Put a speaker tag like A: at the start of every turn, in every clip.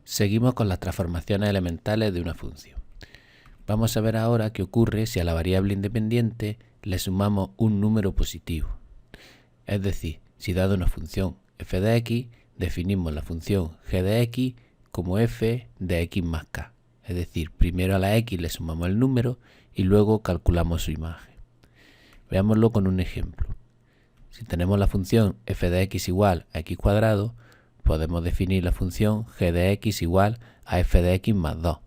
A: Seguimos con las transformaciones elementales de una función. Vamos a ver ahora qué ocurre si a la variable independiente le sumamos un número positivo. Es decir, si dado una función f de x, definimos la función g de x como f de x más k. Es decir, primero a la x le sumamos el número y luego calculamos su imagen. Veámoslo con un ejemplo. Si tenemos la función f de x igual a x cuadrado, podemos definir la función g de x igual a f de x más 2,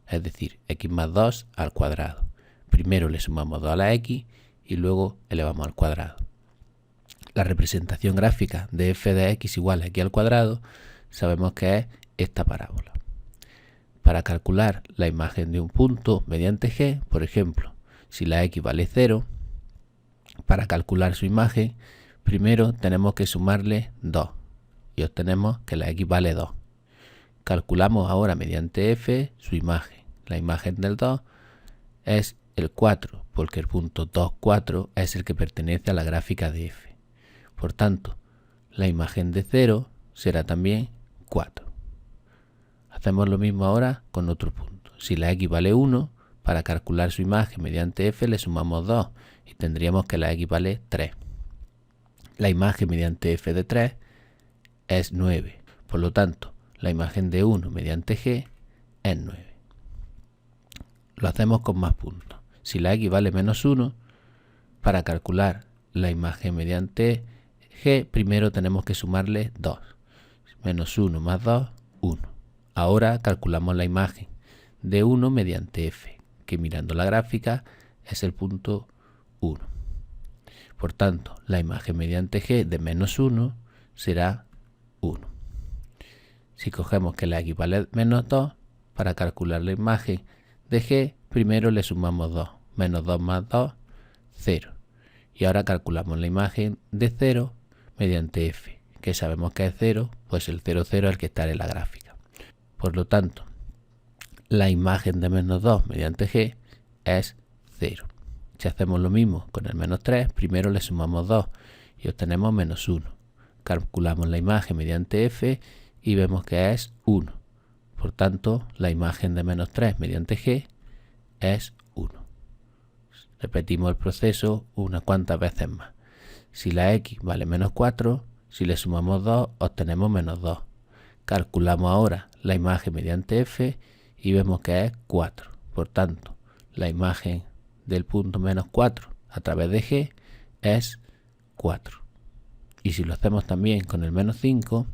A: es decir, x más 2 al cuadrado. Primero le sumamos 2 a la x y luego elevamos al cuadrado. La representación gráfica de f de x igual a x al cuadrado sabemos que es esta parábola. Para calcular la imagen de un punto mediante g, por ejemplo, si la x vale 0, para calcular su imagen, primero tenemos que sumarle 2 y obtenemos que la x vale 2. Calculamos ahora mediante f su imagen. La imagen del 2 es el 4, porque el punto 2, 4 es el que pertenece a la gráfica de f. Por tanto, la imagen de 0 será también 4. Hacemos lo mismo ahora con otro punto. Si la x vale 1, para calcular su imagen mediante f le sumamos 2 y tendríamos que la x vale 3. La imagen mediante f de 3 es 9. Por lo tanto, la imagen de 1 mediante g es 9. Lo hacemos con más puntos. Si la x vale menos 1, para calcular la imagen mediante g, primero tenemos que sumarle 2. Menos 1 más 2, 1. Ahora calculamos la imagen de 1 mediante f, que mirando la gráfica es el punto 1. Por tanto, la imagen mediante g de menos 1 será 1. Si cogemos que la x vale menos 2, para calcular la imagen de g, primero le sumamos 2. Menos 2 más 2, 0. Y ahora calculamos la imagen de 0 mediante f, que sabemos que es 0, pues el 0, 0 es el que está en la gráfica. Por lo tanto, la imagen de menos 2 mediante g es 0. Si hacemos lo mismo con el menos 3, primero le sumamos 2 y obtenemos menos 1. Calculamos la imagen mediante f y vemos que es 1. Por tanto, la imagen de menos 3 mediante g es 1. Repetimos el proceso unas cuantas veces más. Si la x vale menos 4, si le sumamos 2, obtenemos menos 2. Calculamos ahora la imagen mediante f y vemos que es 4. Por tanto, la imagen del punto menos 4 a través de g es 4. Y si lo hacemos también con el menos 5,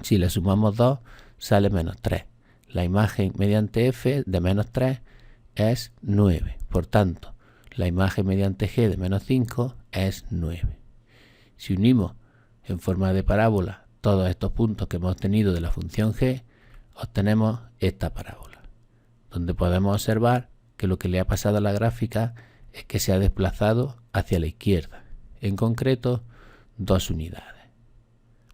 A: si le sumamos 2, sale menos 3. La imagen mediante f de menos 3 es 9. Por tanto, la imagen mediante g de menos 5 es 9. Si unimos en forma de parábola todos estos puntos que hemos obtenido de la función g, obtenemos esta parábola, donde podemos observar que lo que le ha pasado a la gráfica es que se ha desplazado hacia la izquierda, en concreto 2 unidades.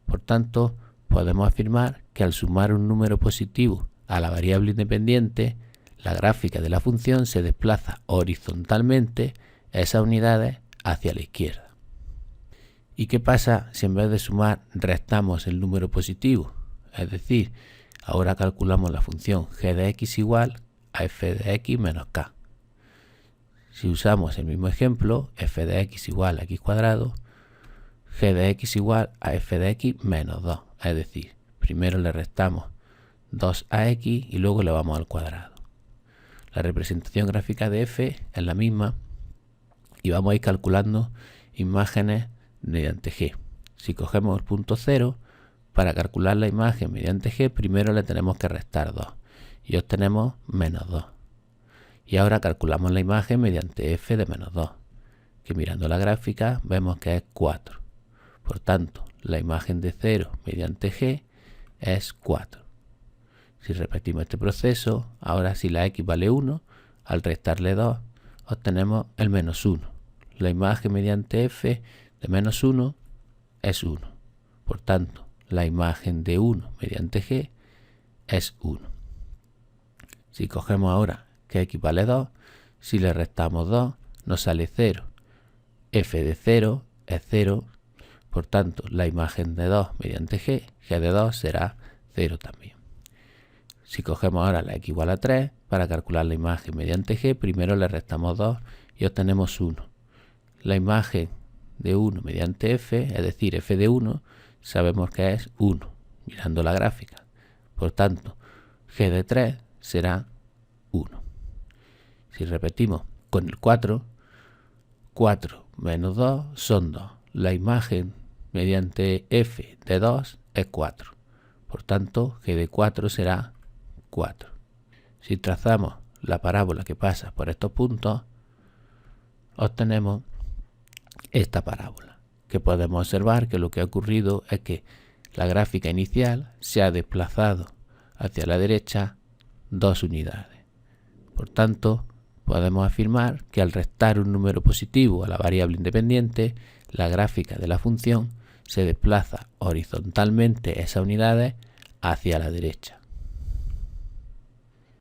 A: Por tanto, podemos afirmar que al sumar un número positivo a la variable independiente, la gráfica de la función se desplaza horizontalmente esas unidades hacia la izquierda. ¿Y qué pasa si en vez de sumar restamos el número positivo? Es decir, ahora calculamos la función g de x igual a f de x menos k. Si usamos el mismo ejemplo, f de x igual a x cuadrado, g de x igual a f de x menos 2. Es decir, primero le restamos 2 a x y luego le vamos al cuadrado. La representación gráfica de f es la misma y vamos a ir calculando imágenes mediante g. Si cogemos el punto 0, para calcular la imagen mediante g, primero le tenemos que restar 2 y obtenemos menos 2. Y ahora calculamos la imagen mediante f de menos 2, que mirando la gráfica vemos que es 4. Por tanto, la imagen de 0 mediante g es 4. Si repetimos este proceso, ahora si la x vale 1, al restarle 2, obtenemos el menos 1. La imagen mediante f de menos 1 es 1. Por tanto, la imagen de 1 mediante g es 1. Si cogemos ahora que x vale 2, si le restamos 2, nos sale 0. f de 0 es 0. Por tanto, la imagen de 2 mediante g de 2 será 0 también. Si cogemos ahora la x igual a 3, para calcular la imagen mediante g, primero le restamos 2 y obtenemos 1. La imagen de 1 mediante f, es decir, f de 1, sabemos que es 1, mirando la gráfica. Por tanto, g de 3 será 1. Si repetimos con el 4, 4 menos 2 son 2. La imagen mediante f de 2 es 4. Por tanto, g de 4 será 4. Si trazamos la parábola que pasa por estos puntos, obtenemos esta parábola, que podemos observar que lo que ha ocurrido es que la gráfica inicial se ha desplazado hacia la derecha 2 unidades. Por tanto, podemos afirmar que al restar un número positivo a la variable independiente, la gráfica de la función se desplaza horizontalmente esas unidades hacia la derecha.